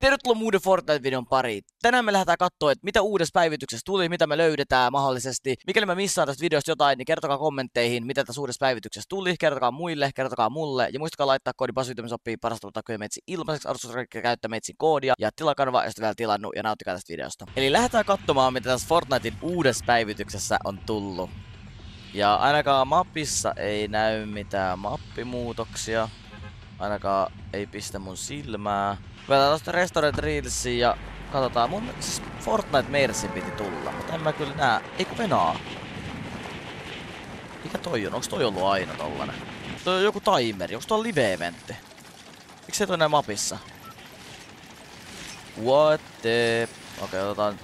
Tervetuloa uuden Fortnite-videon pariin. Tänään me lähdetään katsoa, että mitä uudessa päivityksessä tuli, mitä me löydetään mahdollisesti. Mikäli mä missaan tästä videosta jotain, niin kertokaa kommentteihin, mitä tässä uudessa päivityksessä tuli. Kertokaa muille, kertokaa mulle. Ja muistakaa laittaa koodi PasuVitaminsOppii parasta takia meitsi ilmaiseksi. Arvostusrakkeja käyttää meitsin koodia. Ja tilaa kanava, jos vielä tilannut, ja nauttikaa tästä videosta. Eli lähdetään katsomaan, mitä tässä Fortnitein uudessa päivityksessä on tullut. Ja ainakaan mapissa ei näy mitään mappimuutoksia. Ainakaan ei pistä mun silmää. Vedetään tosta Restaurant Reelsiin ja katsotaan. Mun siis Fortnite Mercy piti tulla, mutta en mä kyllä nää. Eiku venaa. Mikä toi on? Onks toi ollut aina tollanen? Toi on joku timeri. Onks tuolla live-eventti? Miksi se toi näin mapissa? What the... Okei, otetaan...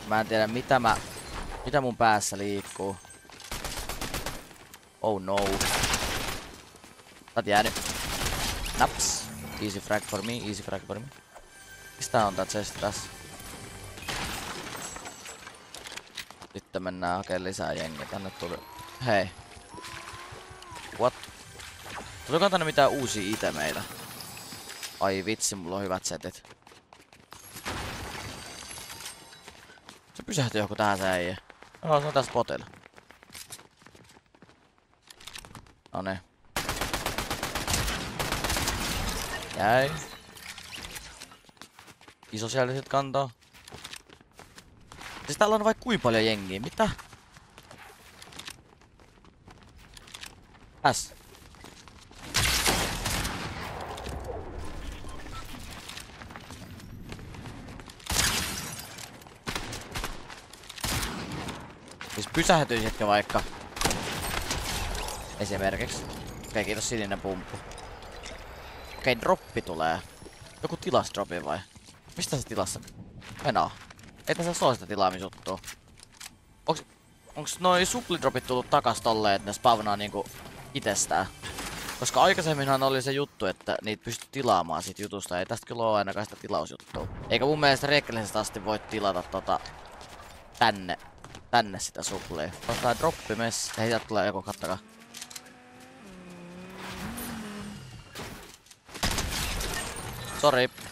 Mä en tiedä mitä mun päässä liikkuu. Oh no. Sä oot jäänyt. Naps. Easy frag for me, easy frag for me. Mistä on tää chest tässä? Sitten mennään hakemaan lisää jengiä. Tänne tuli... Hei. What? Tuliko tänne mitään uusia itemeitä? Ai vitsi, mulla on hyvät setit. Se pysähtyi joku tähän se äijä. No, se on tässä potilla. Noniin. Jäi. Isosiaaliset kantaa. Siis täällä on vaikka kuinka paljon jengiä. Mitä? Äs. Siis pysähtyisitkö vaikka? Esimerkiksi. Okei, kiitos sininen pumppu. Okei, droppi tulee. Joku tilas droppi vai? Mistä se tilassa? Venaa. Ei tässä oo sitä tilaamisjuttua. Onks noi supplidropit tullut takas tolleen, että ne spawnaa niinku itsestään? Koska aikaisemminhan oli se juttu, että niitä pystyi tilaamaan siitä jutusta. Ei tästä kyllä oo ainakaan sitä tilausjuttua. Eikä mun mielestä rekkellisesti asti voi tilata tänne sitä supplia. Ottaa droppi mess. Hei, sieltä tulee joku, kattakaa.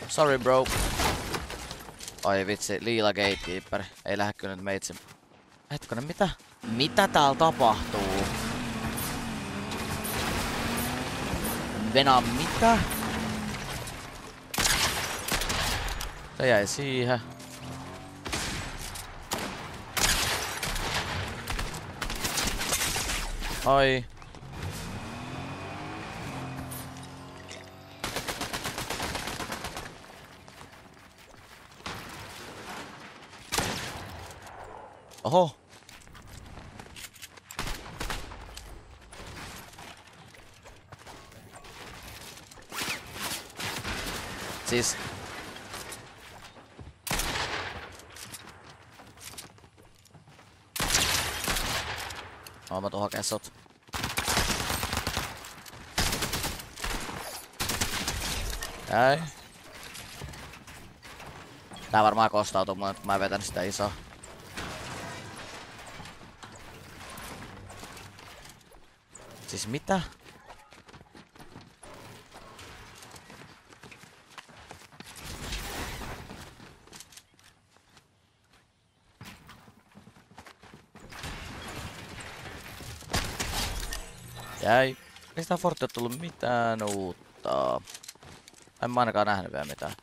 Sorry bro. Ai vitsi, liila gatekeeper. Ei lähde kyllä nyt meitsi. Hetkonen, mitä? Mitä täällä tapahtuu? Venä, mitä? Se jäi siihen. Ai. Oho. Siis. Mä tuun hakee sot. Jäi. Tää varmaan kostautuu mulle, kun mä vetän sitä isoa. Siis mitä? Jäi. Ei sitä Fortnite tullut mitään uutta. En mä ainakaan nähnyt vielä mitään.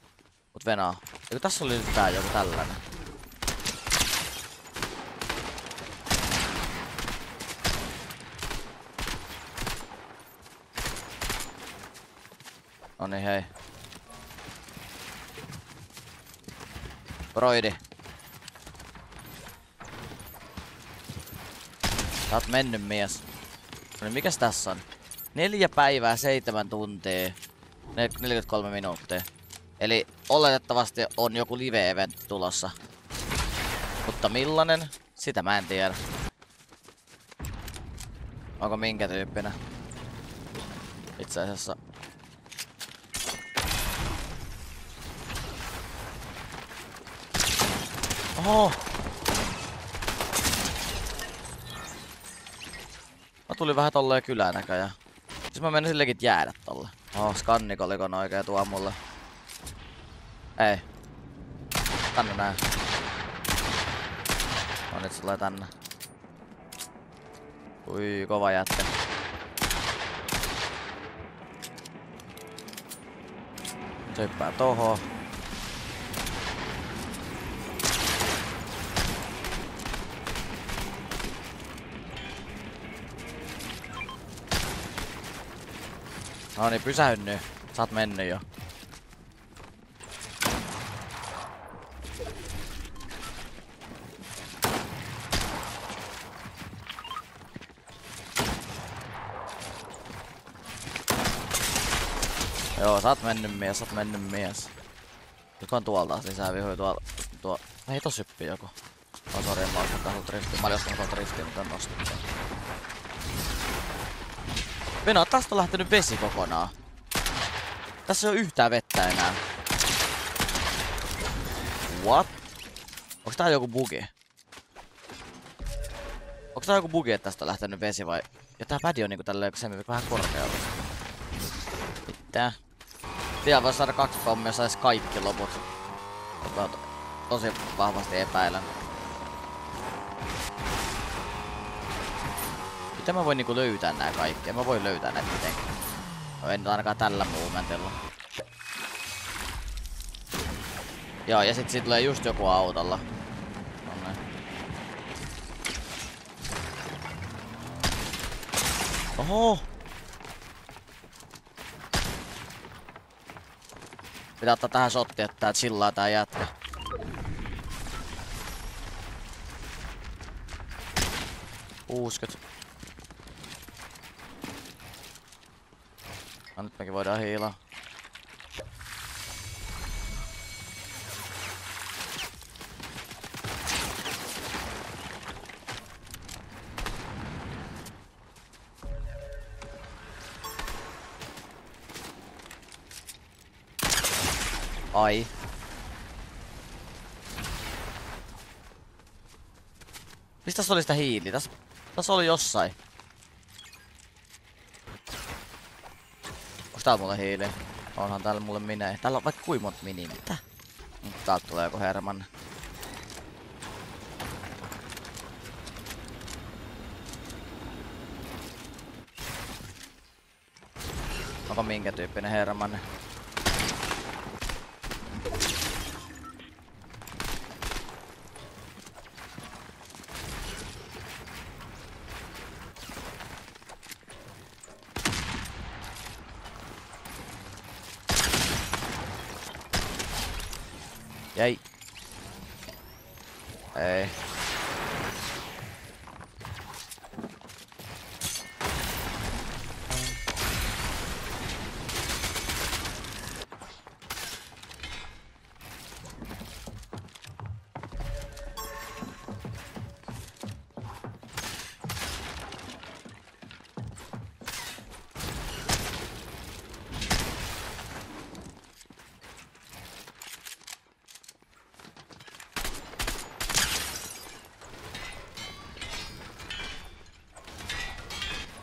Mut venaa. Eiku tässä oli nyt tää joku tällainen. Noniin hei. Broidi. Sä oot mennyt mies. No niin, mikäs tässä on? 4 päivää 7 tuntia. 43 minuuttia. Eli oletettavasti on joku live-eventti tulossa. Mutta millainen? Sitä mä en tiedä. Onko minkä tyyppinen? Itse asiassa. Oho! Mä tulin vähän tolleen kylään näköjään. Siis mä menin sillekin jäädä tolle. Skanikolikon oikein tuo mulle. Ei. Tänne näin. No nyt se tulee tänne. Ui, kova jätkä. Se hyppää tohon. No niin, pysähy nyt. Sä oot mennyt jo. Joo, sä oot mennyt mies. Nyt on tuolta lisää vihoja tuolla. Ei tos hyppii joku. Oh, sori, mä oon ottanut driftiin. Mä olin ostanut tuolta driftiin, mutta en nostaa. Venä, tästä on lähtenyt vesi kokonaan. Tässä ei oo yhtään vettä enää. What? Onks tää joku bugi? Onks tää joku bugi, että tästä on lähtenyt vesi vai? Ja tää pädi on niinku tälleen vähän korkealta. Mitä? Vielä vois saada 2 pommia, sais kaikki loput. Tosi vahvasti epäilen. Miten mä voin niinku löytää nää kaikki? En mä voi löytää näitä mitenkään. No en ainakaan tällä momentilla. Joo, ja sit tulee just joku autolla. Nonne. Oho! Pitää ottaa tähän shotti, että tää chillaa tää jätkä. Uusket. No nyt mekin voidaan hiilaa. Ai. Mistä se oli sitä hiili? Tässä oli jossain. Onks täällä mulle hiili? Onhan täällä mulle minee. Täällä on vaikka kuinka monta mini. Mitä? Täältä tulee joku Herman. Onko minkä tyyppinen Herman? Jäi. Ei.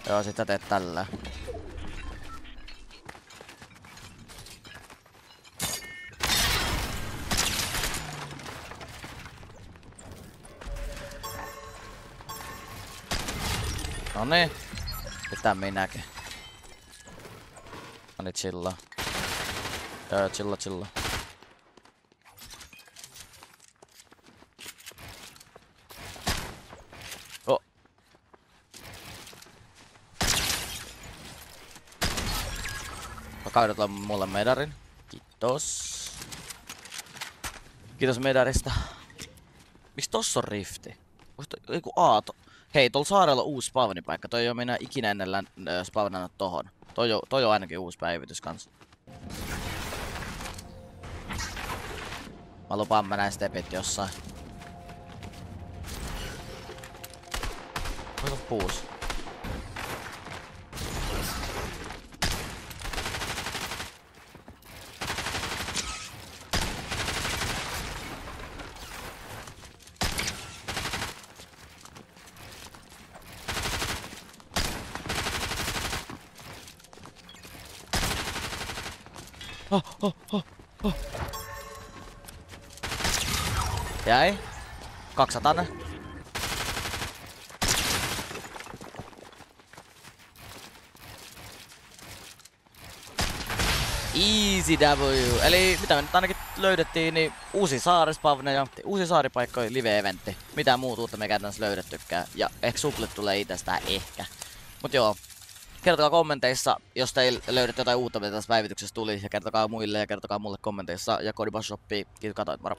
Joo, sit sä teet tällä. Noniin. Mitä minäkin. Noniin, chillaa. Chilla. Kaudet mulle medarin. Kiitos. Kiitos medarista. Miks tossa on rifti? Eiku aato. Hei, tuolla saarella on uusi spawnipaikka. Toi ei oo minä ikinä ennen spawnannut tohon. Toi on ainakin uusi päivitys kans. Mä lupaan, mä näin stepit jossain. Ois on puus. Jäi. 200. Easy W. Eli mitä me nyt ainakin löydettiin, niin uusi saarispavne ja uusi saaripaikka oli live-eventti. Mitään muuta uutta me ei käytännössä löydettykään. Ja ehkä suplit tulee itsestään ehkä. Mut joo. Kertokaa kommenteissa, jos teillä löydät jotain uutta, mitä tässä päivityksessä tuli. Ja kertokaa muille ja kertokaa mulle kommenteissa. Ja Kodibas Shoppii. Kiitos katoit, moro.